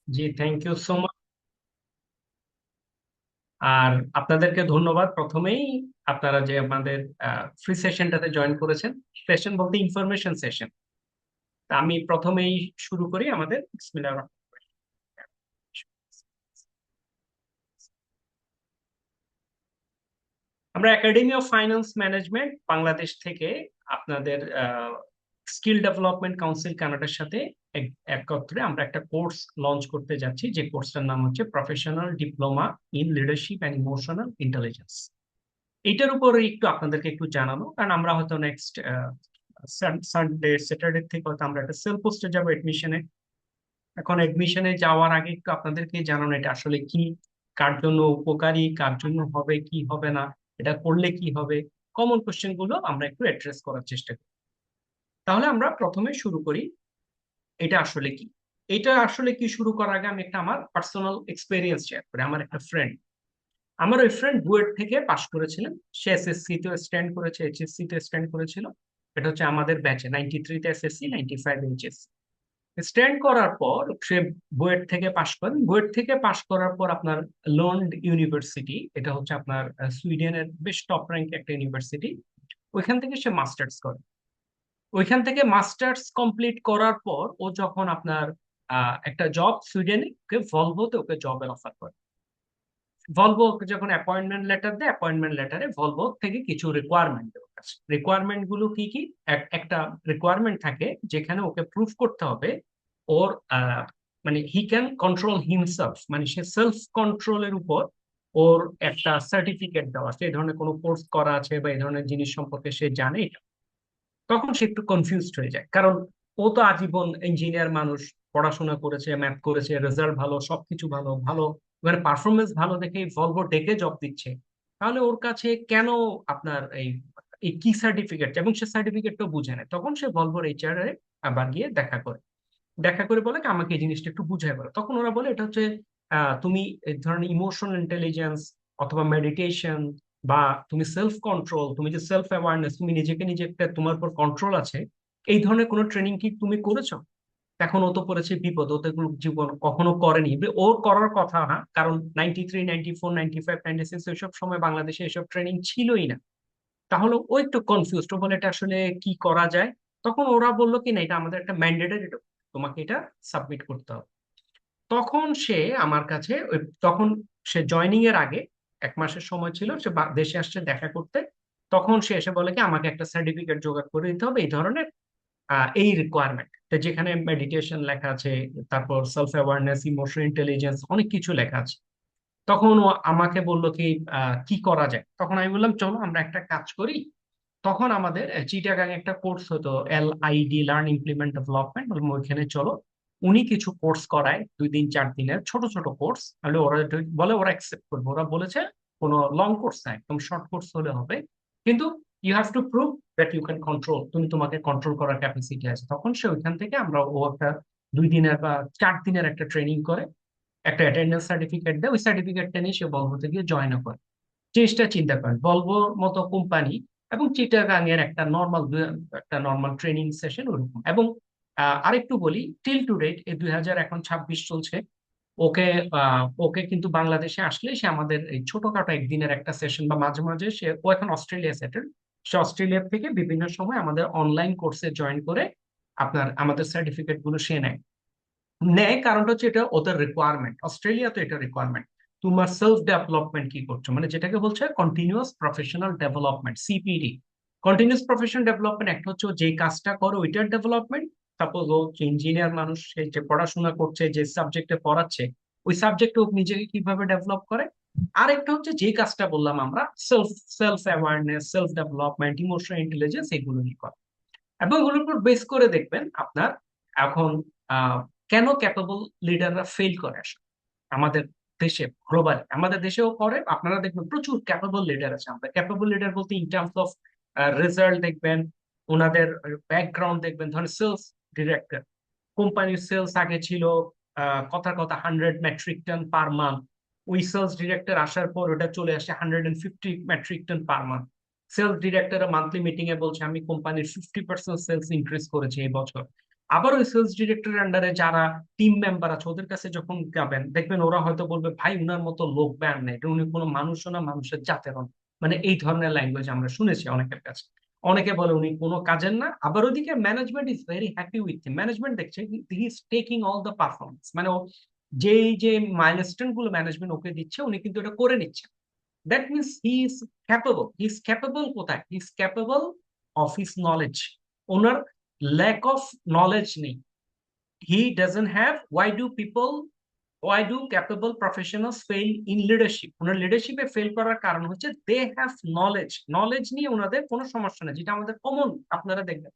G, thank you so much. আর আপনাদেরকে ধন্যবাদ প্রথমেই, আপনারা যে আমাদের ফ্রি সেশনটাতে জয়েন করেছেন। সেশন বলতে ইনফরমেশন সেশন। আমি প্রথমেই শুরু করি আমাদের বিসমিল্লাহির রহমানির রহিম। আমরা academy of finance management Bangladesh থেকে আপনাদের স্কিল ডেভেলপমেন্ট কাউন্সিল কানাডার সাথে একত্রে আমরা একটা কোর্স লঞ্চ করতে যাচ্ছি, যে কোর্সটার নাম হচ্ছে professional diploma in leadership and emotional intelligence. এটার উপরে একটু আপনাদেরকে একটু জানানো, কারণ আমরা হয়তো নেক্সট সানডে স্যাটারডে থেকে হয়তো আমরা একটা সেল পোস্টে যাবো এডমিশনে। এখন এডমিশনে যাওয়ার আগে একটু আপনাদেরকে জানানো এটা আসলে কি, কার জন্য উপকারী, কার জন্য হবে কি হবে না, এটা করলে কি হবে, কমন কোশ্চেন গুলো আমরা একটু অ্যাড্রেস করার চেষ্টা করি। তাহলে আমরা প্রথমে শুরু করি, এটা আসলে কি। এটা আসলে কি শুরু করার আগে আমি একটা আমার পার্সোনাল এক্সপিরিয়েন্স শেয়ার করি। আমার একটা ফ্রেন্ড, আমার ওই ফ্রেন্ড বুয়েট থেকে পাশ করেছিলেন। সে এসএসসি তে স্ট্যান্ড করেছে, এইচএসসি তে স্ট্যান্ড করেছিল। এটা হচ্ছে আমাদের ব্যাচে 93 তে এসএসসি, 95 এইচএসসি স্ট্যান্ড করার পর সে বুয়েট থেকে পাশ করেন। বুয়েট থেকে পাশ করার পর আপনার লন্ড ইউনিভার্সিটি, এটা হচ্ছে আপনার সুইডেনের বেশ টপ র্যাঙ্ক একটা ইউনিভার্সিটি, ওইখান থেকে সে মাস্টার্স করে। ওইখান থেকে মাস্টার্স কমপ্লিট করার পর ও যখন আপনার একটা জব সুইডেনে, ওকে ভলভোতে ওকে জবের অফার করে। ভলভো ওকে যখন অ্যাপয়েন্টমেন্ট লেটার দেয়, অ্যাপয়েন্টমেন্ট লেটারে ভলভো থেকে কিছু রিকোয়ারমেন্ট দেওয়া আছে। রিকোয়ারমেন্ট গুলো কি কি? একটা রিকোয়ারমেন্ট থাকে যেখানে ওকে প্রুফ করতে হবে ওর মানে হি ক্যান কন্ট্রোল হিমসেলফ, মানে সে সেলফ কন্ট্রোলের উপর ওর একটা সার্টিফিকেট দেওয়া আছে, এই ধরনের কোনো কোর্স করা আছে বা এই ধরনের জিনিস সম্পর্কে সে জানে। তখন সে একটু কনফিউজড হয়ে যায়, কারণ ও তো আজীবন ইঞ্জিনিয়ার মানুষ, পড়াশোনা করেছে, ম্যাথ করেছে, রেজাল্ট ভালো, সবকিছু ভালো ভালো, মানে পারফরমেন্স ভালো দেখে ভলভো ডেকে জব দিচ্ছে। তাহলে ওর কাছে কেন আপনার এই এই কি সার্টিফিকেট, এবং সে সার্টিফিকেটটা বুঝে নেয়। তখন সে ভলভোর এইচআর এ আবার গিয়ে দেখা করে, দেখা করে বলে কি আমাকে এই জিনিসটা একটু বুঝায় বলো। তখন ওরা বলে এটা হচ্ছে তুমি এই ধরনের ইমোশনাল ইন্টেলিজেন্স অথবা মেডিটেশন বা তুমি সেলফ কন্ট্রোল, তুমি যে সেলফ অ্যাওয়ারনেস, তুমি নিজেকে নিজে একটা তোমার উপর কন্ট্রোল আছে, এই ধরনের কোনো ট্রেনিং কি তুমি করেছো? এখন ও তো পড়েছে বিপদ, ও তো এগুলো জীবন কখনো করেনি, ওর করার কথা না, কারণ 93, 94, 95, 96 ওইসব সময় বাংলাদেশে এসব ট্রেনিং ছিলই না। তাহলে ও একটু কনফিউজড, ও বলে এটা আসলে কি করা যায়। তখন ওরা বললো কি না, এটা আমাদের একটা ম্যান্ডেটরি, তোমাকে এটা সাবমিট করতে হবে। তখন সে আমার কাছে তখন সে জয়নিং এর আগে 1 মাসের সময় ছিল, সে দেশে আসছে দেখা করতে। তখন সে এসে বলে কি আমাকে একটা সার্টিফিকেট জোগাড় করে দিতে হবে এই ধরনের, এই রিকোয়ারমেন্ট, যেখানে মেডিটেশন লেখা আছে, তারপর সেলফ অ্যাওয়ারনেস, ইমোশনাল ইন্টেলিজেন্স, অনেক কিছু লেখা আছে। তখন ও আমাকে বললো কি কি করা যায়। তখন আমি বললাম চলো আমরা একটা কাজ করি। তখন আমাদের চিটাগাং একটা কোর্স হতো, LID, লার্ন ইমপ্লিমেন্ট ডেভেলপমেন্ট, ওইখানে চলো। উনি কিছু কোর্স করায় 2 দিন 4 দিনের ছোট ছোট কোর্স, তাহলে ওরা বলে ওরা অ্যাকসেপ্ট করবে। ওরা বলেছে কোনো লং কোর্স না, একদম শর্ট কোর্স হলে হবে, কিন্তু you have to prove that you can control, তুমি তোমাকে কন্ট্রোল করার ক্যাপাসিটি আছে। তখন সে ওইখান থেকে আমরা ও একটা 2 দিনের বা 4 দিনের একটা ট্রেনিং করে একটা অ্যাটেন্ডেন্স সার্টিফিকেট দেয়। ওই সার্টিফিকেটটা নিয়ে সে বলবোতে গিয়ে জয়েন করে। চেষ্টা চিন্তা করেন, ভলভোর মতো কোম্পানি এবং চিটাগাং এর একটা নর্মাল ট্রেনিং সেশন ওরকম। এবং আরেকটু বলি, টিল টু ডেট এই 2026 চলছে। ওকে ওকে কিন্তু বাংলাদেশে আসলে সে আমাদের এই ছোটখাটো একদিনের একটা সেশন বা মাঝে মাঝে ও এখন অস্ট্রেলিয়া সেটেল, সে অস্ট্রেলিয়া থেকে বিভিন্ন সময় আমাদের অনলাইন কোর্সে জয়েন করে আপনার আমাদের সার্টিফিকেট গুলো সে নেয়। নেয় কারণটা হচ্ছে এটা ওদের রিকোয়ারমেন্ট, অস্ট্রেলিয়াতে এটা রিকোয়ারমেন্ট। তোমার সেলফ ডেভেলপমেন্ট কি করছো, মানে যেটাকে বলছে continuous professional development, CPD। Continuous professional development একটা হচ্ছে ও যে কাজটা করে ওইটার ডেভেলপমেন্ট। সাপোজ ও যে ইঞ্জিনিয়ার মানুষ, সে যে পড়াশোনা করছে, যে সাবজেক্টে পড়াচ্ছে, ওই সাবজেক্টে ও নিজেকে কিভাবে ডেভেলপ করে। আরেকটা হচ্ছে যে কাজটা বললাম আমরা, self self awareness, self development, emotional intelligence, এগুলো নিয়ে করে। এবং ওগুলোর উপর বেস করে দেখবেন আপনার এখন কেন ক্যাপেবল লিডাররা ফেল করে আসলে আমাদের দেশে, গ্লোবালি আমাদের দেশেও করে। আপনারা দেখবেন প্রচুর ক্যাপেবল লিডার আছে। আমরা ক্যাপেবল লিডার বলতে ইন টার্মস অফ রেজাল্ট দেখবেন, ওনাদের ব্যাকগ্রাউন্ড দেখবেন। ধরেন সেলস ডিরেক্টর, কোম্পানির সেলস আগে ছিল কথার কথা 100 মেট্রিক টন পার মান্থ। ওই সেলস ডিরেক্টর আসার পর ওটা চলে আসে 150 metric ton per month. Sales director monthly meeting এ বলছে আমি কোম্পানির 50% সেলস ইনক্রিজ করেছি এই বছর। আবার ওই সেলস ডিরেক্টরের আন্ডারে যারা টিম মেম্বার আছে ওদের কাছে যখন যাবেন দেখবেন ওরা হয়তো বলবে ভাই উনার মতো লোক ব্যান নেই, উনি কোনো মানুষও না, মানুষের জাতের না। মানে এই ধরনের ল্যাঙ্গুয়েজ আমরা শুনেছি অনেকের কাছে। অনেকে বলে উনি কোনো কাজের না, আবার ওদিকে management is very happy with him. Management দেখছে he is taking all the performance, মানে ও যেই যে মাইলস্টোন গুলো ম্যানেজমেন্ট ওকে দিচ্ছে উনি কিন্তু এটা করে নিচ্ছে। That means he is capable. He is capable কোথায়? He is capable of his knowledge. ওনার ল্যাক অফ নলেজ নেই। He doesn't have. Why do capable professionals fail in leadership? ওনার লিডারশিপে ফেল করার কারণ হচ্ছে দে হ্যাভ নলেজ। নলেজ নিয়ে ওনাদের কোনো সমস্যা নেই, যেটা আমাদের কমন। আপনারা দেখবেন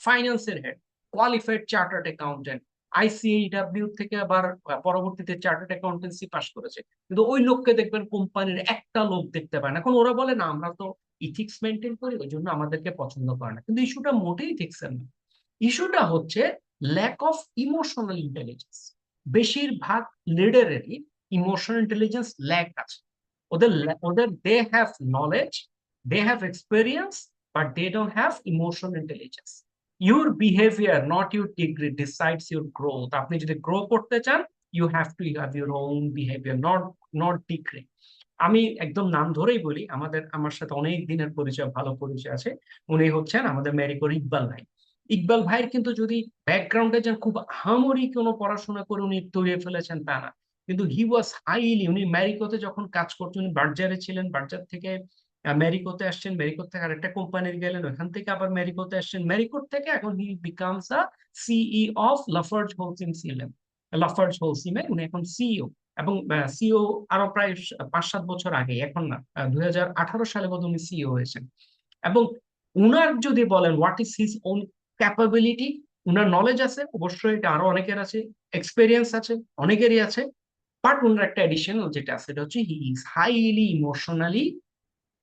ফাইন্যান্সের হেড, কোয়ালিফাইড চার্টার্ড অ্যাকাউন্টেন্ট, আইসিএইডব্লিউ থেকে আবার পরবর্তীতে চার্টার্ড অ্যাকাউন্টেন্সি পাশ করেছে, কিন্তু ওই লোককে দেখবেন কোম্পানির একটা লোক দেখতে পায় না। এখন ওরা বলে না আমরা তো ইথিক্স মেনটেন করি ওই জন্য আমাদেরকে পছন্দ করে না, কিন্তু ইস্যুটা মোটেই ইথিক্সের না। ইস্যুটা হচ্ছে ল্যাক অফ ইমোশনাল ইন্টেলিজেন্স। বেশিরভাগ লিডারেরই ইমোশনাল ইন্টেলিজেন্স ল্যাক আছে। ওদের they have knowledge, they have experience, but they don't have emotional intelligence. Your behaviour not your degree decides your growth. আপনি যদি গ্রো করতে চান you have to have your own behaviour, not degree. আমি একদম নাম ধরেই বলি, আমার সাথে অনেক দিনের পরিচয়, ভালো পরিচয় আছে। উনি হচ্ছেন আমাদের মেরিকোর ইকবাল ভাই। ইকবাল ভাইয়ের কিন্তু যদি ব্যাকগ্রাউন্ডে যেন খুব আহামরি কোনো পড়াশোনা করে উনি তৈরি ফেলেছেন তা না, কিন্তু হি ওয়াজ হাইলি, উনি ম্যারিকোতে যখন কাজ করতেন, উনি বার্জারে ছিলেন, বার্জার থেকে ম্যারিকোতে আসছেন, ম্যারিকোর থেকে আরেকটা কোম্পানির গেলেন, ওখান থেকে আবার ম্যারিকোতে আসছেন, ম্যারিকোর থেকে এখন হি বিকামস আ সিই অফ লাফার্জ হোলসিম সিলেম। লাফার্জ হোলসিমে উনি এখন সিইও। এবং সিইও আরো প্রায় 5-7 বছর আগে, এখন না, 2018 সালে বোধহয় উনি সিইও হয়েছেন। এবং উনার যদি বলেন what is his own capability, উনার নলেজ আছে অবশ্যই, এটা আরো অনেকের আছে, এক্সপেরিয়েন্স আছে অনেকেরই আছে, বাট উনার একটা এডিশনাল যেটা আছে সেটা হচ্ছে he is highly emotionally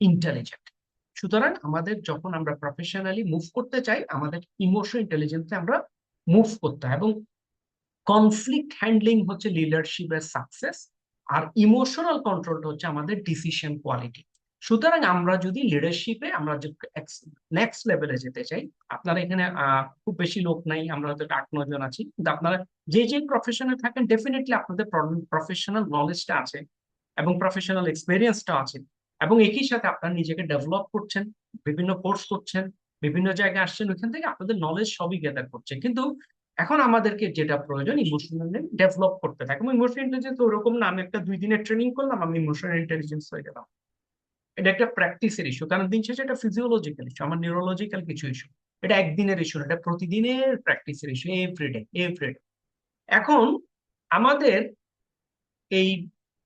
intelligent. সুতরাং আমাদের যখন আমরা প্রফেশনালি মুভ করতে চাই আমাদের ইমোশনাল ইন্টেলিজেন্সে আমরা মুভ করতে হয়। এবং কনফ্লিক্ট হ্যান্ডলিং হচ্ছে লিডারশিপের সাকসেস, আর ইমোশনাল কন্ট্রোলটা হচ্ছে আমাদের ডিসিশন কোয়ালিটি। সুতরাং আমরা যদি লিডারশিপে আমরা নেক্সট লেভেলে যেতে চাই, আপনারা এখানে খুব বেশি লোক নাই, আমরা হয়তো 8-9 জন আছি, কিন্তু আপনারা যে যে প্রফেশনে থাকেন ডেফিনেটলি আপনাদের প্রফেশনাল নলেজটা আছে এবং প্রফেশনাল এক্সপিরিয়েন্সটা আছে, এবং একই সাথে আপনারা নিজেকে ডেভেলপ করছেন, বিভিন্ন কোর্স করছেন, বিভিন্ন জায়গায় আসছেন, ওইখান থেকে আপনাদের নলেজ সবই গ্যাদার করছে। কিন্তু এখন আমাদেরকে যেটা প্রয়োজন ইমোশনালি ডেভেলপ করতে থাকে। ইমোশনাল ইন্টেলিজেন্স ওরকম না আমি একটা 2 দিনের ট্রেনিং করলাম আমি ইমোশনাল ইন্টেলিজেন্স হয়ে গেলাম। এটা একটা প্র্যাকটিসের ইস্যু, কারণ দিন শেষে এটা ফিজিওলজিক্যাল ইস্যু, আমার নিউরোলজিক্যাল কিছু ইস্যু। এটা একদিনের ইস্যু না, এটা প্রতিদিনের প্র্যাকটিসের ইস্যু, এভরিডে এভরিডে। এখন আমাদের এই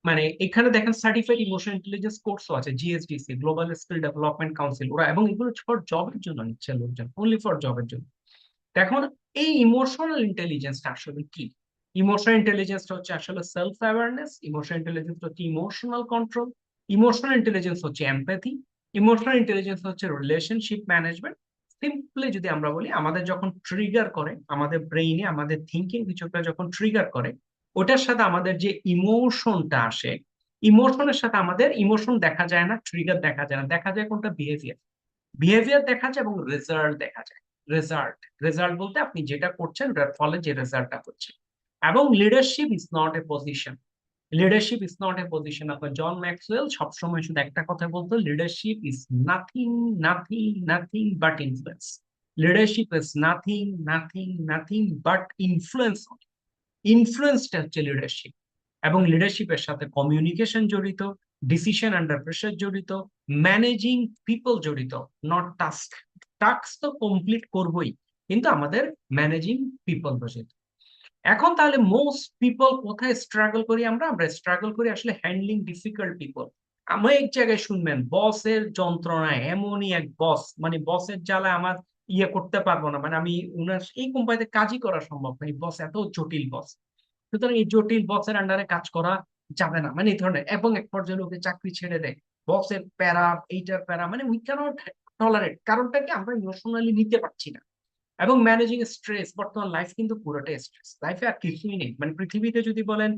মানে এখানে দেখেন সার্টিফাইড ইমোশনাল ইন্টেলিজেন্স কোর্সও আছে, জিএসডিসি গ্লোবাল স্কিল ডেভেলপমেন্ট কাউন্সিল, ওরা এবং এগুলো ফর জবের জন্য নিচ্ছে লোকজন, অনলি ফর জবের জন্য। এখন এই ইমোশনাল ইন্টেলিজেন্সটা আসলে কি? ইমোশনাল ইন্টেলিজেন্সটা হচ্ছে আসলে সেলফ অ্যাওয়ারনেস, ইমোশনাল ইন্টেলিজেন্স হচ্ছে ইমোশনাল কন্ট্রোল, ইমোশনাল ইন্টেলিজেন্স হচ্ছে এমপ্যাথি, ইমোশনাল ইন্টেলিজেন্স হচ্ছে রিলেশনশিপ ম্যানেজমেন্ট। সিম্পলি যদি আমরা বলি আমাদের যখন ট্রিগার করে আমাদের ব্রেইনে, আমাদের থিঙ্কিং কিছুটা যখন ট্রিগার করে, ওটার সাথে আমাদের যে ইমোশনটা আসে, ইমোশনের সাথে আমাদের ইমোশন দেখা যায় না, ট্রিগার দেখা যায় না, দেখা যায় কোনটা? বিহেভিয়ার। বিহেভিয়ার দেখা যায় এবং রেজাল্ট দেখা যায়। রেজাল্ট, রেজাল্ট বলতে আপনি যেটা করছেন ওটার ফলে যে রেজাল্টটা হচ্ছে। এবং leadership is not a position, leadership is not a position. আপনার জন ম্যাক্সওয়েল সবসময় শুধু একটা কথা বলতো, leadership is nothing, nothing, nothing but influence. Leadership is nothing, nothing, nothing but influence. ইনফ্লুয়েন্সটা হচ্ছে লিডারশিপ। এবং লিডারশিপের সাথে কমিউনিকেশন জড়িত, ডিসিশন আন্ডার প্রেশার জড়িত, ম্যানেজিং পিপল জড়িত, নট টাস্ক। টাস্ক তো কমপ্লিট করবোই, কিন্তু আমাদের ম্যানেজিং পিপল জড়িত। এখন তাহলে মোস্ট পিপল কোথায় স্ট্রাগল করি? আমরা আমরা স্ট্রাগল করি আসলে হ্যান্ডলিং ডিফিকাল্ট পিপল। আমি এক জায়গায় শুনবেন বসের যন্ত্রণায়, এমনই এক বস, মানে বসের জ্বালায় আমার ইয়ে করতে পারবো না, মানে আমি উনার এই কোম্পানিতে কাজই করা সম্ভব না, এই বস এত জটিল বস। সুতরাং এই জটিল বসের আন্ডারে কাজ করা যাবে না, মানে এই ধরনের। এবং এক পর্যায়ে লোকে চাকরি ছেড়ে দেয়, বসের প্যারা, এইটার প্যারা, মানে উই ক্যানট টলারেট। কারণটা কি? আমরা ইমোশনালি নিতে পারছি না। এবং ম্যানেজিং স্ট্রেস, বর্তমান লাইফ কিন্তু পুরোটাই স্ট্রেস, লাইফে আর কিছুই নেই। মানে পৃথিবীতে যদি বলেন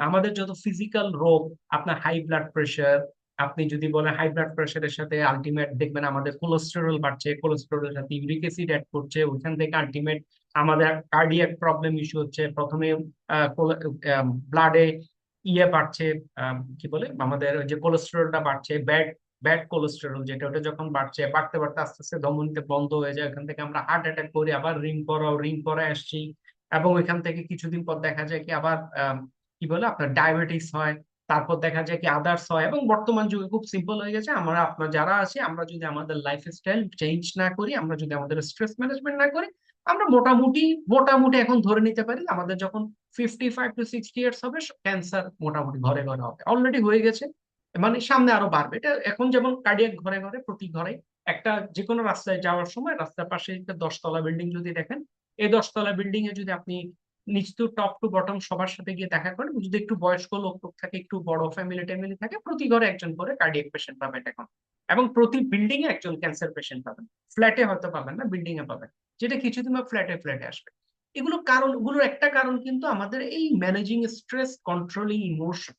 আমাদের যত ফিজিক্যাল রোগ, আপনার হাই ব্লাড প্রেশার, আপনি যদি বলেন হাই ব্লাড প্রেশারের সাথে আলটিমেট দেখবেন আমাদের কোলেস্টেরল বাড়ছে, কোলেস্টেরলের সাথে ইউরিক অ্যাসিড অ্যাড করছে, ওইখান থেকে আলটিমেট আমাদের কার্ডিয়াক প্রবলেম ইস্যু হচ্ছে। প্রথমে ব্লাডে ইয়ে বাড়ছে, কি বলে আমাদের ওই যে কোলেস্টেরলটা বাড়ছে, ব্যাড ব্যাড কোলেস্টেরল যেটা, ওটা যখন বাড়ছে বাড়তে বাড়তে আস্তে আস্তে ধমনীতে বন্ধ হয়ে যায়, ওখান থেকে আমরা হার্ট অ্যাটাক করি, আবার রিং করা আসছি। এবং ওইখান থেকে কিছুদিন পর দেখা যায় কি আবার কি বলে আপনার ডায়াবেটিস হয়, তারপর দেখা যায় কি আদার্স হয়। এবং বর্তমান যুগে খুব সিম্পল হয়ে গেছে, আমরা আপনার যারা আছি আমরা যদি আমাদের লাইফস্টাইল চেঞ্জ না করি, আমরা যদি আমাদের স্ট্রেস ম্যানেজমেন্ট না করি, আমরা মোটামুটি মোটামুটি এখন ধরে নিতে পারি আমাদের যখন 55 to 60 ইয়ার্স হবে ক্যান্সার মোটামুটি ঘরে ঘরে হবে, অলরেডি হয়ে গেছে, মানে সামনে আরো বাড়বে। এটা এখন যেমন কার্ডিয়াক ঘরে ঘরে প্রতি ঘরে একটা, যে কোনো রাস্তায় যাওয়ার সময় রাস্তার পাশে একটা 10 তলা বিল্ডিং যদি দেখেন, এই 10 তলা বিল্ডিং এ যদি আপনি নিচ টু টপ টু বটম সবার সাথে গিয়ে দেখা করেন, যদি একটু বয়স্ক লোক টোক থাকে, একটু বড় ফ্যামিলি ট্যামিলি থাকে, প্রতি ঘরে একজন করে কার্ডিয়াক পেশেন্ট পাবেন এখন। এবং প্রতি বিল্ডিং এ একজন ক্যান্সার পেশেন্ট পাবেন। ফ্ল্যাটে হয়তো পাবেন না, বিল্ডিং এ পাবেন, যেটা কিছুদিন পর ফ্ল্যাটে ফ্ল্যাটে আসবে। এগুলো কারণ, এগুলোর একটা কারণ কিন্তু আমাদের এই ম্যানেজিং স্ট্রেস, কন্ট্রোলিং ইমোশন,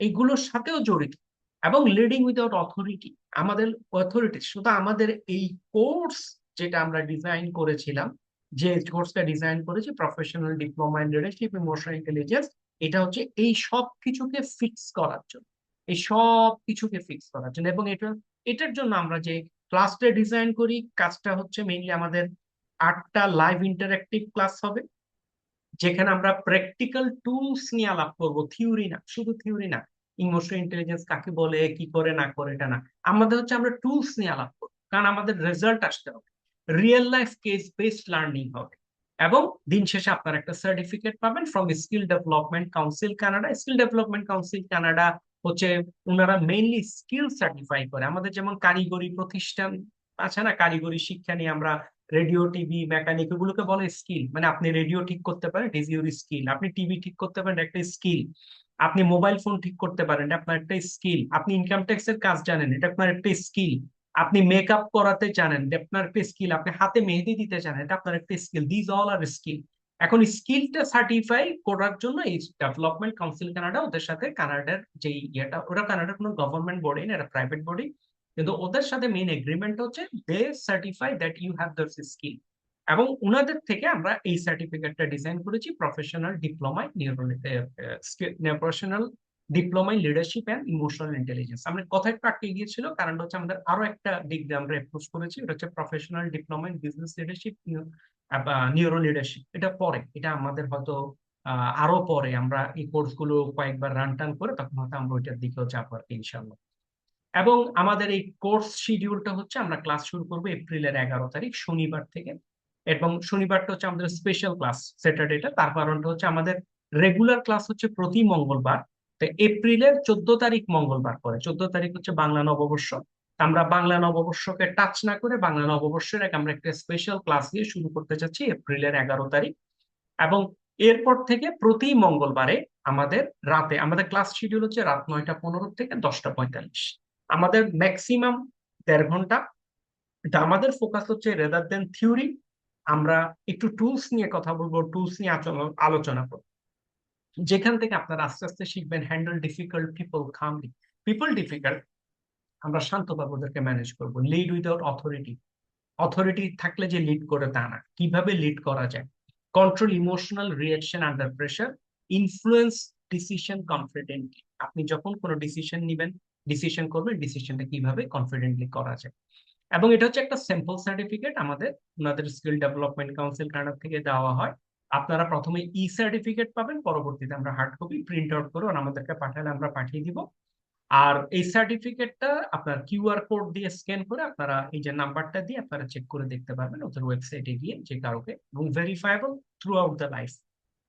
এইগুলোর সাথেও জড়িত। এবং লিডিং উইদাউট অথরিটি, আমাদের অথরিটি শুধু আমাদের এই কোর্স যেটা আমরা ডিজাইন করেছিলাম, যে কোর্সটা ডিজাইন করেছি professional diploma in leadership emotional intelligence, এটা হচ্ছে এই সব কিছুকে ফিক্স করার জন্য, এই সব কিছুকে ফিক্স করার জন্য। এবং এটার জন্য আমরা যে ক্লাসটা ডিজাইন করি, কাজটা হচ্ছে মেইনলি আমাদের 8টা লাইভ ইন্টারেক্টিভ ক্লাস হবে, যেখানে আমরা প্র্যাকটিক্যাল টুলস নিয়ে আলাপ করব, থিওরি না, শুধু থিওরি না। ইমোশনাল ইন্টেলিজেন্স কাকে বলে, কি করে না করে, এটা না, আমাদের হচ্ছে আমরা টুলস নিয়ে আলাপ করবো, কারণ আমাদের রেজাল্ট আসতে হবে, real life case based learning হবে। এবং দিন শেষে আপনার একটা সার্টিফিকেট পাবেন from skill development council Canada. Skill development council Canada হচ্ছে, ওনারা মেইনলি স্কিল সার্টিফাই করে। আমাদের যেমন কারিগরি প্রতিষ্ঠান আছে না, কারিগরি শিক্ষা নিয়ে আমরা, রেডিও টিভি মেকানিক, এগুলোকে বলে স্কিল। মানে আপনি রেডিও ঠিক করতে পারেন, ইট ইজ ইউর স্কিল। আপনি টিভি ঠিক করতে পারেন, একটা স্কিল। আপনি মোবাইল ফোন ঠিক করতে পারেন, এটা আপনার একটা স্কিল। আপনি ইনকাম ট্যাক্স এর কাজ জানেন, এটা আপনার একটা স্কিল। আপনি মেকআপ করাতে জানেন, এটা আপনার একটা স্কিল। আপনি হাতে মেহেদি দিতে জানেন, এটা আপনার একটা skill. These all are skill. এখন স্কিলটা সার্টিফাই করার জন্য এই ডেভেলপমেন্ট কাউন্সিল কানাডা, ওদের সাথে কানাডার যে ইয়েটা, ওরা কানাডার কোনো গভর্নমেন্ট বডি না, এটা প্রাইভেট বডি, কিন্তু ওদের সাথে মেইন এগ্রিমেন্ট হচ্ছে they certify that you have those skill. এবং ওনাদের থেকে আমরা এই সার্টিফিকেটটা ডিজাইন করেছি, professional diploma professional diploma in leadership and emotional intelligence. আমরা কথা একটু আটকে গিয়েছিল, কারণ হচ্ছে আমাদের আরো একটা ডিগ্রি আমরা অ্যাপ্রোচ করেছি, এটা হচ্ছে professional diploma in business leadership, neuro leadership. এটা পরে, এটা আমাদের হয়তো আরো পরে আমরা এই কোর্স গুলো কয়েকবার রান টান করে তখন হয়তো আমরা ওইটার দিকেও যাবো আর কি, ইনশাল্লাহ। এবং আমাদের এই কোর্স শিডিউলটা হচ্ছে, আমরা ক্লাস শুরু করবো এপ্রিলের 11 তারিখ শনিবার থেকে। এবং শনিবারটা হচ্ছে আমাদের স্পেশাল ক্লাস, স্যাটারডেটা। তার কারণটা হচ্ছে আমাদের রেগুলার ক্লাস হচ্ছে প্রতি মঙ্গলবার। তো এপ্রিলের 14 তারিখ মঙ্গলবার পরে, 14 তারিখ হচ্ছে বাংলা নববর্ষ। আমরা বাংলা নববর্ষকে টাচ না করে বাংলা নববর্ষের আগে আমরা একটা স্পেশাল ক্লাস দিয়ে শুরু করতে চাচ্ছি এপ্রিলের 11 তারিখ। এবং এরপর থেকে প্রতি মঙ্গলবারে আমাদের রাতে, আমাদের ক্লাস শিডিউল হচ্ছে রাত 9টা 15 থেকে 10টা 45। আমাদের ম্যাক্সিমাম 1.5 ঘন্টা। এটা আমাদের ফোকাস হচ্ছে রেদার দেন থিওরি, আমরা একটু টুলস নিয়ে কথা বলবো, টুলস নিয়ে আলোচনা করবো, যেখান থেকে আপনারা আস্তে আস্তে শিখবেন handle difficult people calmly. People difficult, আমরা শান্তভাবে ওদেরকে ম্যানেজ করবো। লিড উইদাউট অথরিটি, অথরিটি থাকলে যে লিড করে তা না, কিভাবে লিড করা যায়। Control emotional reaction under pressure, influence decision confidently. আপনি যখন কোনো ডিসিশন নিবেন, ডিসিশন করবেন, ডিসিশনটা কিভাবে কনফিডেন্টলি করা যায়। এবং এটা হচ্ছে একটা স্যাম্পল সার্টিফিকেট আমাদের, ওনাদের স্কিল ডেভেলপমেন্ট কাউন্সিল কানাডা থেকে দেওয়া হয়। আপনারা প্রথমে ই সার্টিফিকেট পাবেন, পরবর্তীতে আমরা হার্ড কপি প্রিন্ট আউট করে আমাদেরকে পাঠালে আমরা পাঠিয়ে দিব। আর এই সার্টিফিকেটটা আপনার কিউআর কোড দিয়ে স্ক্যান করে আপনারা এই যে নাম্বারটা দিয়ে আপনারা চেক করে দেখতে পারবেন ওদের ওয়েবসাইটে গিয়ে, যে কাউকে, এবং verifiable throughout the life.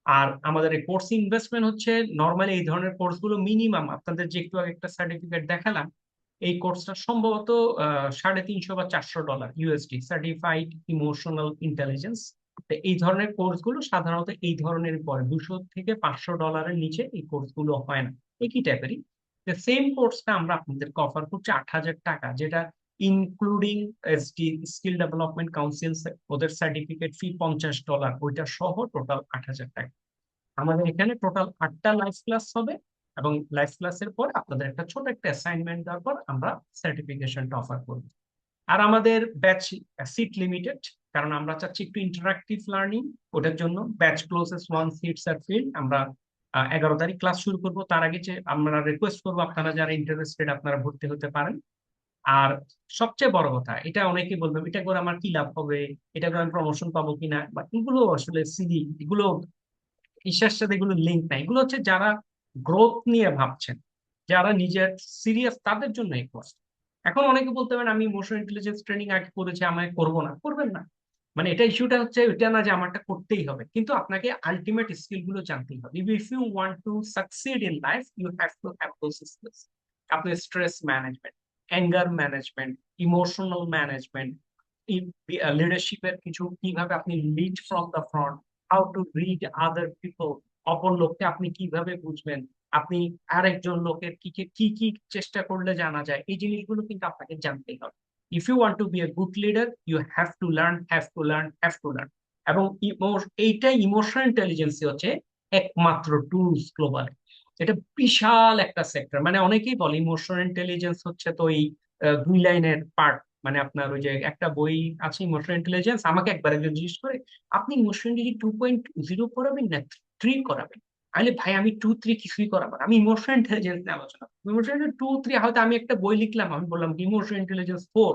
আর আমাদের এই কোর্স ইনভেস্টমেন্ট হচ্ছে, নর্মালি এই ধরনের কোর্সগুলো মিনিমাম আপনাদের যে একটু আগে একটা সার্টিফিকেট দেখালাম, এই কোর্সটা সম্ভবত $350 বা $400 ইউএসডি, সার্টিফাইড ইমোশনাল ইন্টেলিজেন্স। এই ধরনের কোর্সগুলো সাধারণত এই ধরনের পরে $200 থেকে $500 নিচে এই কোর্সগুলো হয় না, একই টাইপেরই। সেম কোর্সটা আমরা আপনাদেরকে অফার করছি 8,000 টাকা, যেটা including SD skill development council, ওদের সার্টিফিকেট ফি $50, ওইটা সহ টোটাল 8,000 টাকা। আমাদের এখানে টোটাল 8টা লাইভ ক্লাস হবে, এবং লাইভ ক্লাসের পর আপনাদের একটা ছোট একটা অ্যাসাইনমেন্ট দেওয়ার পর আমরা সার্টিফিকেশনটা অফার করব। আর আমাদের ব্যাচ সিট লিমিটেড, কারণ আমরা চাচ্ছি একটু ইন্টারাক্টিভ লার্নিং। ওটার জন্য ব্যাচ ক্লোজেস ওয়ান সিটস আর ফিল্ড। আমরা 11 তারিখ ক্লাস শুরু করব, তার আগে যে আমরা রিকোয়েস্ট করবো আপনারা যারা ইন্টারেস্টেড আপনারা ভর্তি হতে পারেন। আর সবচেয়ে বড় কথা, এটা অনেকেই বলবে এটা করে আমার কি লাভ হবে, এটা করে আমি প্রমোশন পাবো কিনা, বা এগুলো আসলে সিডি, এগুলো ঈর্ষার সাথে এগুলো লিঙ্ক নাই। এগুলো হচ্ছে যারা গ্রোথ নিয়ে ভাবছেন, যারা নিজের সিরিয়াস, তাদের জন্য এই কোর্স। এখন অনেকে বলতে পারেন আমি ইমোশনাল ইন্টেলিজেন্স ট্রেনিং আগে করেছি, আমায় করবো না, করবেন না। মানে এটা ইস্যুটা হচ্ছে এটা না যে আমারটা করতেই হবে, কিন্তু আপনাকে আলটিমেট স্কিল গুলো জানতেই হবে। If you want to succeed in life you have to have those skills. আপনি stress management, anger management, emotional management, লিডারশিপের কিছু, কিভাবে আপনি lead from the front, how to read other people, অপর লোককে আপনি কিভাবে বুঝবেন, আপনি আরেকজন লোকের কি কি কি কি চেষ্টা করলে জানা যায়, এই জিনিসগুলো কিন্তু আপনাকে জানতেই হবে। If you want to be a good leader you have to learn, have to learn, have to learn. এবং এইটাই ইমোশনাল ইন্টেলিজেন্স হচ্ছে একমাত্র টুলস গ্লোবালে। এটা বিশাল একটা সেক্টর। মানে অনেকেই বলে ইমোশনাল ইন্টেলিজেন্স হচ্ছে তো এই 2 লাইনের পার্ট। মানে আপনার ওই যে একটা বই আছে ইমোশনাল ইন্টেলিজেন্স, আমাকে একবার একজন জিজ্ঞেস করে আপনি ইমোশনাল ইন্টেলিজেন্স 2.0 করাবেন না 3 করাবেন? আরে ভাই আমি 2-3 কিছুই করাবো না, আমি ইমোশনাল ইন্টেলিজেন্স নিয়ে আলোচনা করবো। ইমোশনাল 2-3 হয়তো আমি একটা বই লিখলাম, আমি বললাম ইমোশনাল ইন্টেলিজেন্স 4,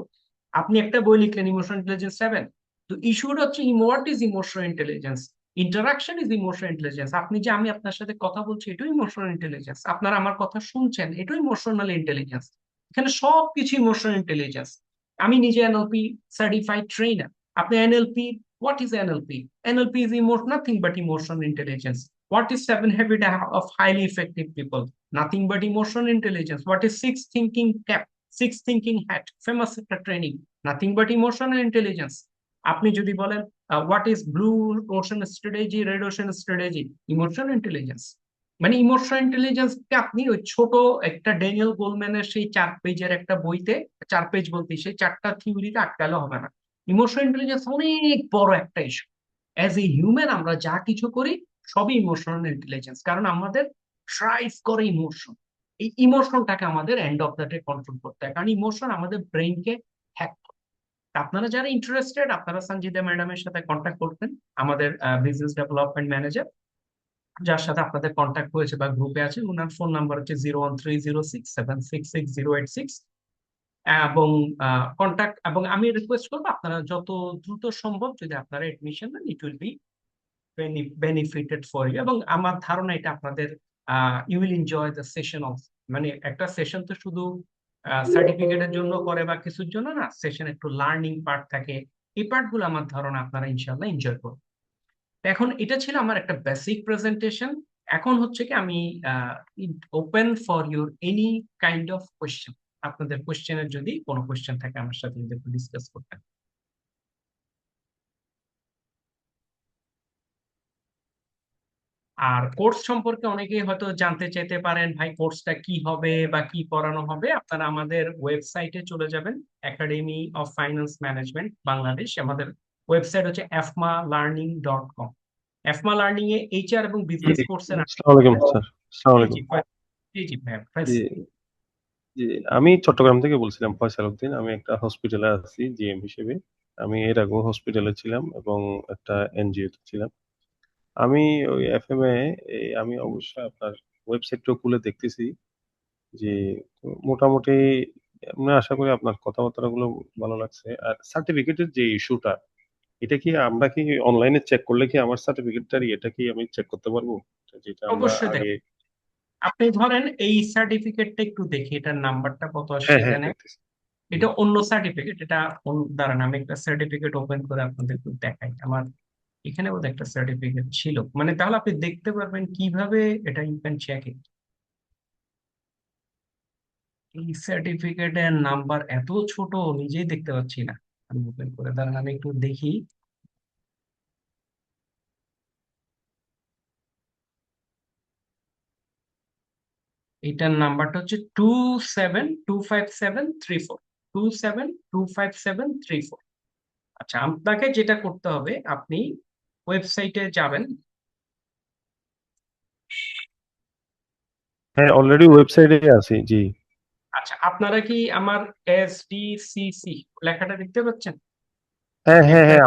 আপনি একটা বই লিখলেন ইমোশনাল ইন্টেলিজেন্স 7। তো ইস্যুটা হচ্ছে what is emotional intelligence, interaction is emotional intelligence. আপনি যে আমি আপনার সাথে কথা বলছি এটাও ইমোশনাল ইন্টেলিজেন্স, আপনারা আমার কথা শুনছেন এটাও ইমোশনাল ইন্টেলিজেন্স। এখানে সবকিছু ইমোশনাল ইন্টেলিজেন্স। আমি নিজে এনএলপি সার্টিফাইড ট্রেনার। আপনি NLP, what is NLP? NLP is nothing but emotional intelligence. What is 7 habit of highly effective people? Nothing but emotional intelligence. What is six thinking cap? Six thinking hat? Famous একটা training. Nothing but emotional intelligence. আপনি যদি বলেন what is blue ocean strategy, red ocean strategy, emotional intelligence. মানে emotional ইন্টেলিজেন্সকে আপনি ওই ছোট একটা Daniel গোলম্যানের সেই 4 পেজের একটা বইতে, 4 পেজ বলতে সেই 4টা থিওরিতে আটকালে হবে না। ইমোশনাল ইন্টেলিজেন্স অনেক বড় একটা ইস্যু। অ্যাজ এ হিউম্যান আমরা যা কিছু করি সবই ইমোশনাল ইন্টেলিজেন্স, কারণ আমাদের ড্রাইভ করে ইমোশন। এই ইমোশনটাকে আমাদের end of the day control করতে হয়, কারণ ইমোশন আমাদের ব্রেনকে হ্যাক করে। আপনারা যারা ইন্টারেস্টেড আপনারা সঞ্জিদা ম্যাডামের সাথে কন্ট্যাক্ট করবেন, আমাদের বিজনেস ডেভেলপমেন্ট ম্যানেজার, যার সাথে আপনাদের কন্ট্যাক্ট হয়েছে বা গ্রুপে আছে। ওনার ফোন নাম্বার হচ্ছে 0130676660886। এবং কন্ট্যাক্ট, এবং আমি রিকোয়েস্ট করবো আপনারা যত দ্রুত সম্ভব যদি আপনারা এডমিশন নেন, it will be benefited for you. এবং আমার ধারণা এটা আপনাদের you will enjoy the session of. মানে একটা সেশন তো শুধু সার্টিফিকেটের জন্য করে বা কিছুর জন্য না, সেশন একটু লার্নিং পার্ট থাকে। এই পার্ট গুলো আমার ধারণা আপনারা ইনশাল্লাহ এনজয় করবেন। এখন এটা ছিল আমার একটা বেসিক প্রেজেন্টেশন। এখন হচ্ছে কি আমি open for your any kind of question. আপনাদের কোয়েশ্চেনের যদি কোনো কোয়েশ্চেন থাকে আমার সাথে যদি একটু ডিসকাস করতেন। আর কোর্স সম্পর্কে অনেকেই হয়তো জানতে চাইতে পারেন ভাই কোর্সটা কি হবে বা কি পড়ানো হবে। আপনারা আমাদের ওয়েবসাইটে চলে যাবেন, academy of finance management Bangladesh. আমাদের ওয়েবসাইট হচ্ছে afma.learning.com। এফমা লার্নিং এ এইচআর এবং জি, বিজনেস কোর্সের। আসসালামু আলাইকুম স্যার। আসসালামু জি আলাইকুম। জি জি জি ভাইয়া, জি, জি, আমি চট্টগ্রাম থেকে বলছিলাম ফয়সাল উদ্দিন। আমি একটা হসপিটালে আছি জিএম হিসেবে। আমি এর আগেও হসপিটালে ছিলাম এবং একটা এনজিও তে ছিলাম। আমি ওই এফএম এ আমি অবশ্যই আপনার ওয়েবসাইটটা খুলে দেখতেছি যে মোটামুটি আমি আশা করি আপনার কথাবার্তা গুলো ভালো লাগছে। আর সার্টিফিকেটের যে ইস্যুটা, এটা কি আমরা কি অনলাইনে চেক করলে কি আমার সার্টিফিকেটটার এটা কি আমি চেক করতে পারবো? যেটা আমরা অবশ্যই আগে। দেখেন। আপনি ধরেন এই সার্টিফিকেটটা একটু দেখি, এটার নাম্বারটা কত আসছে হ্যাঁ, হ্যাঁ, এখানে। দেখতেছি। জি। এটা অন্য সার্টিফিকেট, এটা দাঁড়ান আমি একটা সার্টিফিকেট ওপেন করে আপনাদের একটু দেখাই। আমার এখানে বোধহয় একটা সার্টিফিকেট ছিল, মানে তাহলে আপনি দেখতে পারবেন কিভাবে এটা ইউ ক্যান চেক ইট। এই সার্টিফিকেটের নাম্বার এত ছোট নিজেই দেখতে পাচ্ছি না। আমি ওপেন করে দাঁড়ান আমি একটু দেখি। এটার নাম্বারটা হচ্ছে 272573 4। 272573 4। আচ্ছা, আপনাকে যেটা করতে হবে আপনি ওয়েবসাইটে যাবেন। হ্যাঁ, অলরেডি ওয়েবসাইটে আছি, জি। আচ্ছা, আপনারা কি আমার SDCC লেখাটা দেখতে পাচ্ছেন? হ্যাঁ, হ্যাঁ, একটা, হ্যাঁ,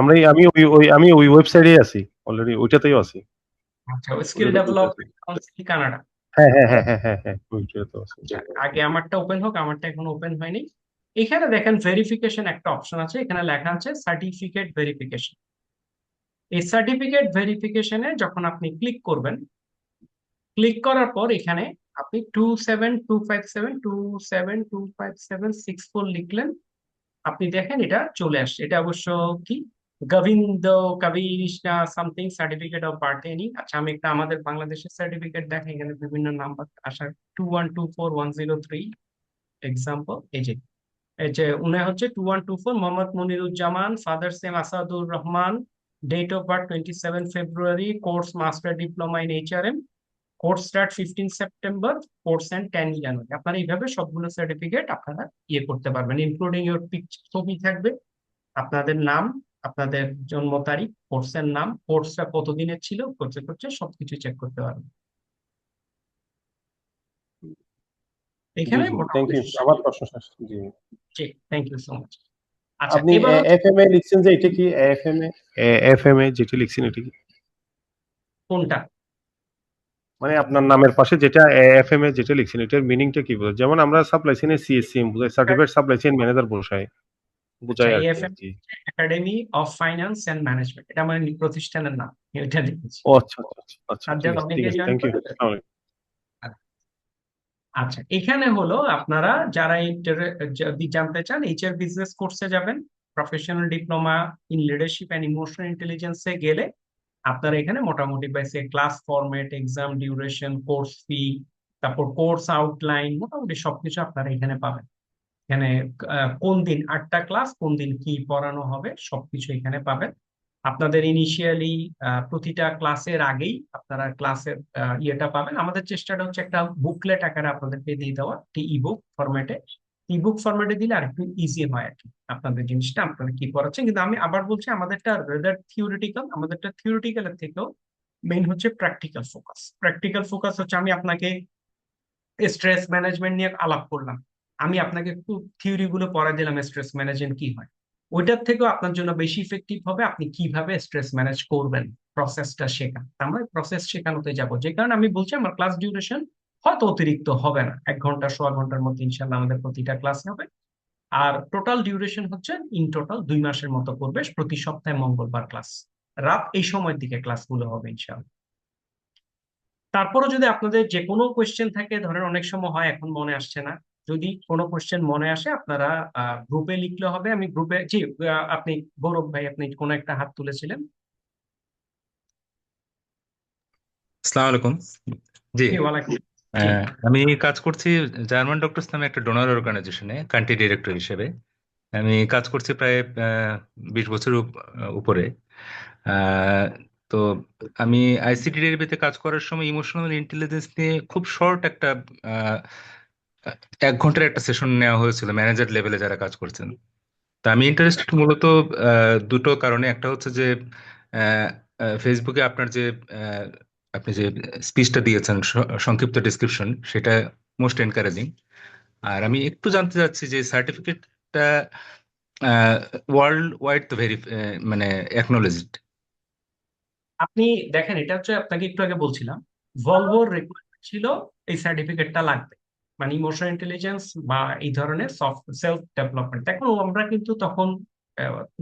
আমি ওই ওয়েবসাইটেই আছি, অলরেডি ওইটাতেই আছি। আচ্ছা, স্কিল ওইটাতে ঢুকে আছি। Development council Canada. হ্যাঁ, হ্যাঁ, হ্যাঁ, হ্যাঁ, হ্যাঁ, হ্যাঁ, ওইটাতে আছি, জি। আচ্ছা, আগে আমারটা ওপেন হোক, আমারটা এখন ওপেন হয়নি। এখানে দেখেন ভেরিফিকেশন একটা অপশন আছে, এখানে লেখা আছে সার্টিফিকেট ভেরিফিকেশন। এই সার্টিফিকেট ভেরিফিকেশনে যখন আপনি ক্লিক করবেন, ক্লিক করার পর এখানে আপনি 27257272572576 লিখলেন, আপনি দেখেন এটা চলে আসছে। এটা অবশ্য কি, গোবিন্দ কবিষ্ণা সামথিং সার্টিফিকেট অফ পার্টেনিং। আচ্ছা, আমি একটা আমাদের বাংলাদেশের সার্টিফিকেট দেখেন, এখানে বিভিন্ন নাম্বার আসার, 2124103 এক্সাম্পল। এই যে উনি হচ্ছে 2124 Mohammad Moniruzzaman, father same Asadur Rahman, date of birth 27 February, course master diploma in HRM, course start 15 September, course end 10 January. আপনারা এইভাবে সবগুলো সার্টিফিকেট আপনারা ইয়ে করতে পারবেন, ইনক্লুডিং ইউর পিকচার, ছবি থাকবে, আপনাদের নাম, আপনাদের জন্ম তারিখ, কোর্সের নাম, কোর্সটা কতদিনের ছিল, করতে করতে সবকিছু চেক করতে পারবেন জি, এখানে জি, থ্যাংক মোটামুটি। ইউ, আমার প্রশ্ন শেষ, জি। জি, থ্যাংক ইউ সো মাচ। আচ্ছা, আপনি এবার হচ্ছে এফএমএ লিখছেন যে এটা কি এফএমএ? এফএমএ যেটা লিখছেন এটা কি, কোনটা? মানে আপনার নামের পাশে যেটা এফএমএ যেটা লিখছেন এটার মিনিংটা কি বোঝায়? যেমন আমরা সাপ্লাই চেইনে সিএসসিএম বোঝায়, সার্টিফাইড সাপ্লাই চেইন ম্যানেজার আচ্ছা, বোঝায় আর কি, AFM জি। Academy of finance and management, এটা আমার প্রতিষ্ঠানের নাম, এটা লিখেছি। ও আচ্ছা, আচ্ছা, আচ্ছা, আচ্ছা, আর ঠিক যারা আছে, ঠিক অনেকে আছে, জয়েন থ্যাংক ইউ, করে। আসসালামু আলাইকুম। আচ্ছা, এখানে হলো আপনারা যারা যদি জানতে চান এইচআর বিজনেস কোর্সে যাবেন, professional diploma in leadership and emotional ইন্টেলিজেন্সে গেলে আপনারা এখানে মোটামুটি পাইছে class format, exam duration, course fee, তারপর কোর্স আউটলাইন, মোটামুটি সবকিছু আপনারা এখানে পাবেন। এখানে কোন দিন 8টা ক্লাস, কোন দিন কি পড়ানো হবে, সবকিছু এখানে পাবেন। আপনাদের ইনিশিয়ালি প্রতিটা ক্লাসের আগেই আপনারা ক্লাসের ইয়েটা পাবেন। আমাদের চেষ্টাটা হচ্ছে একটা বুকলেট আকারে আপনাদেরকে দিয়ে দেওয়া, একটি ইবুক ফরম্যাটে। ইবুক ফরম্যাটে দিলে আর একটু ইজি হয় আর কি, আপনাদের জিনিসটা আপনারা কি পড়াচ্ছেন। কিন্তু আমি আবার বলছি, আমাদেরটা রেদার থিওরিটিক্যাল, আমাদেরটা থিওরিটিক্যালের থেকেও মেইন হচ্ছে প্র্যাকটিক্যাল ফোকাস। প্র্যাকটিক্যাল ফোকাস হচ্ছে আমি আপনাকে স্ট্রেস ম্যানেজমেন্ট নিয়ে আলাপ করলাম, আমি আপনাকে একটু থিওরি গুলো পড়া দিলাম স্ট্রেস ম্যানেজমেন্ট কি হয়, ওইটার থেকেও আপনার জন্য বেশি ইফেক্টিভ হবে আপনি কিভাবে স্ট্রেস ম্যানেজ করবেন, প্রসেসটা শেখা। আমরা প্রসেস শেখানোতে যাব, যে কারণে আমি বলছি আমার ক্লাস ডিউরেশন হয়তো অতিরিক্ত হবে না, 1 ঘন্টা সোয়া ঘন্টার মধ্যে ইনশাল্লাহ আমাদের প্রতিটা ক্লাস হবে। আর টোটাল ডিউরেশন হচ্ছে ইন টোটাল 2 মাসের মতো করবে, প্রতি সপ্তাহে মঙ্গলবার ক্লাস, রাত এই সময়ের দিকে ক্লাসগুলো হবে ইনশাল্লাহ। তারপরও যদি আপনাদের যে কোনো কোয়েশ্চেন থাকে, ধরেন অনেক সময় হয় এখন মনে আসছে না, যদি কোনো কোয়েশ্চেন মনে আসে আপনারা গ্রুপে লিখলে হবে, আমি গ্রুপে, জি, আপনি গৌরব ভাই, আপনি কোনো একটা হাত তুলেছিলেন। আসসালামু আলাইকুম। জি। জি, ওয়ালাইকুম। জি, আমি কাজ করছি জার্মান ডক্টরস নামে একটা ডোনার অর্গানাইজেশনে কান্ট্রি ডিরেক্টর হিসেবে। আমি কাজ করছি প্রায় 20 বছর উপরে। আহ, তো আমি আইসিটি ডেরিভেতে কাজ করার সময় ইমোশনাল ইন্টেলিজেন্স নিয়ে খুব শর্ট একটা আহ, 1 ঘন্টার একটা সেশন নেওয়া হয়েছিল ম্যানেজার লেভেলে যারা কাজ করছেন। তা আমি ইন্টারেস্টেড মূলত দুটো কারণে। একটা হচ্ছে যে আহ, ফেসবুকে আপনার যে আহ, আপনি যে স্পিচটা দিয়েছেন, সংক্ষিপ্ত ডিসক্রিপশন, সেটা মোস্ট এনকারেজিং। আর আমি একটু জানতে চাচ্ছি যে সার্টিফিকেটটা ওয়ার্ল্ড ওয়াইড তো মানে অ্যাকনোলেজড। আপনি দেখেন, এটা হচ্ছে আপনাকে একটু আগে বলছিলাম, ভলভোর রিকোয়ারমেন্ট ছিল এই সার্টিফিকেটটা লাগবে, মানে ইমোশনাল ইন্টেলিজেন্স বা এই ধরনের সফট সেলফ ডেভেলপমেন্ট। দেখুন, আমরা কিন্তু তখন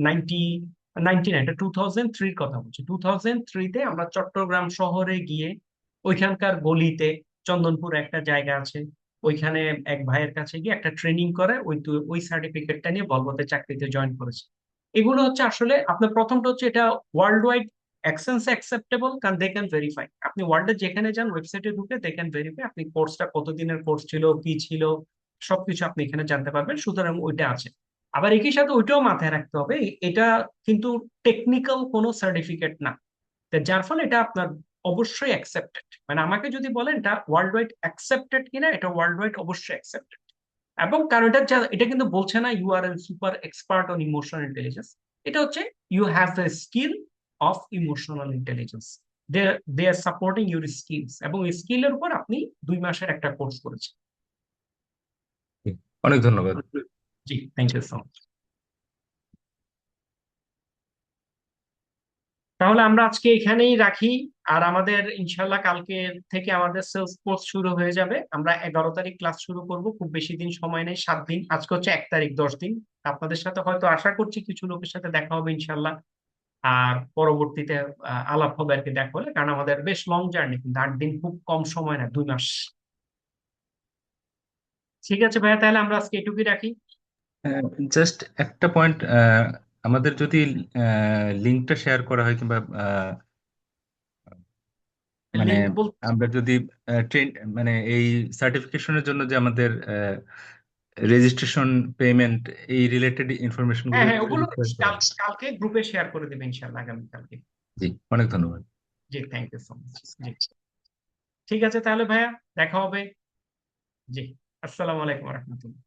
1999, এটা 2003 কথা বলছি, 2003-তে আমরা চট্টগ্রাম শহরে গিয়ে ওইখানকার গলিতে, চন্দনপুর একটা জায়গা আছে, ওইখানে এক ভাইয়ের কাছে গিয়ে একটা ট্রেনিং করে ওই সার্টিফিকেটটা নিয়ে ভলভোতে চাকরিতে জয়েন করেছে। এগুলো হচ্ছে আসলে আপনার প্রথমটা হচ্ছে এটা ওয়ার্ল্ড ওয়াইড অ্যাকসেন্স অ্যাকসেপ্টেবল, কারণ দে ক্যান ভেরিফাই। আপনি ওয়ার্ল্ডে যেখানে যান ওয়েবসাইটে ঢুকে দে ক্যান ভেরিফাই আপনি কোর্সটা কতদিনের কোর্স ছিল, কি ছিল, সবকিছু আপনি এখানে জানতে পারবেন, সুতরাং ওইটা আছে। আবার একই সাথে ওইটাও মাথায় রাখতে হবে, এটা কিন্তু টেকনিক্যাল কোনো সার্টিফিকেট না, তা যার ফলে এটা আপনার অবশ্যই অ্যাকসেপ্টেড। মানে আমাকে যদি বলেন এটা ওয়ার্ল্ড ওয়াইড অ্যাকসেপ্টেড কিনা, এটা ওয়ার্ল্ড ওয়াইড অবশ্যই অ্যাকসেপ্টেড। এবং কারণ এটা কিন্তু বলছে না you are a super expert on emotional intelligence, এটা হচ্ছে you have a skill of emotional intelligence, they are supporting your skills, এবং স্কিলের উপর আপনি 2 মাসের একটা কোর্স করেছেন। অনেক ধন্যবাদ। জি, থ্যাংক ইউ সো মাচ। তাহলে আমরা আজকে এখানেই রাখি। আর আমাদের ইনশাল্লাহ কালকে থেকে আমাদের সেলস কোর্স শুরু হয়ে যাবে। আমরা 11 তারিখ ক্লাস শুরু করব, খুব বেশি দিন সময় নেই, 7 দিন। আজকে হচ্ছে 1 তারিখ, 10 দিন। আপনাদের সাথে হয়তো আশা করছি কিছু লোকের সাথে দেখা হবে ইনশাল্লাহ। আর পরবর্তীতে আলাপ হবে আর কি, দেখা হলে, কারণ আমাদের বেশ লং জার্নি, কিন্তু 8 দিন খুব কম সময় না, 2 মাস। ঠিক আছে ভাইয়া, তাহলে আমরা আজকে এটুকুই রাখি। জাস্ট একটা পয়েন্ট, আমাদের যদি লিঙ্কটা শেয়ার করা হয়, কিংবা মানে লিঙ্ক বল। আমরা যদি ট্রেন, মানে এই সার্টিফিকেশনের জন্য যে আমাদের রেজিস্ট্রেশন, পেমেন্ট, এই রিলেটেড ইনফরমেশন হ্যাঁ গুলো হ্যাঁ, ওগুলো share করা হয়। কালকে গ্রুপে শেয়ার করে দেবে ইনশাল্লাহ, আগামীকালকে। জি, অনেক ধন্যবাদ। জি, থ্যাংক ইউ সো মাচ। জি, ঠিক আছে তাহলে ভাইয়া, দেখা হবে। জি, আসসালামু আলাইকুম রহমতুল্লাহ।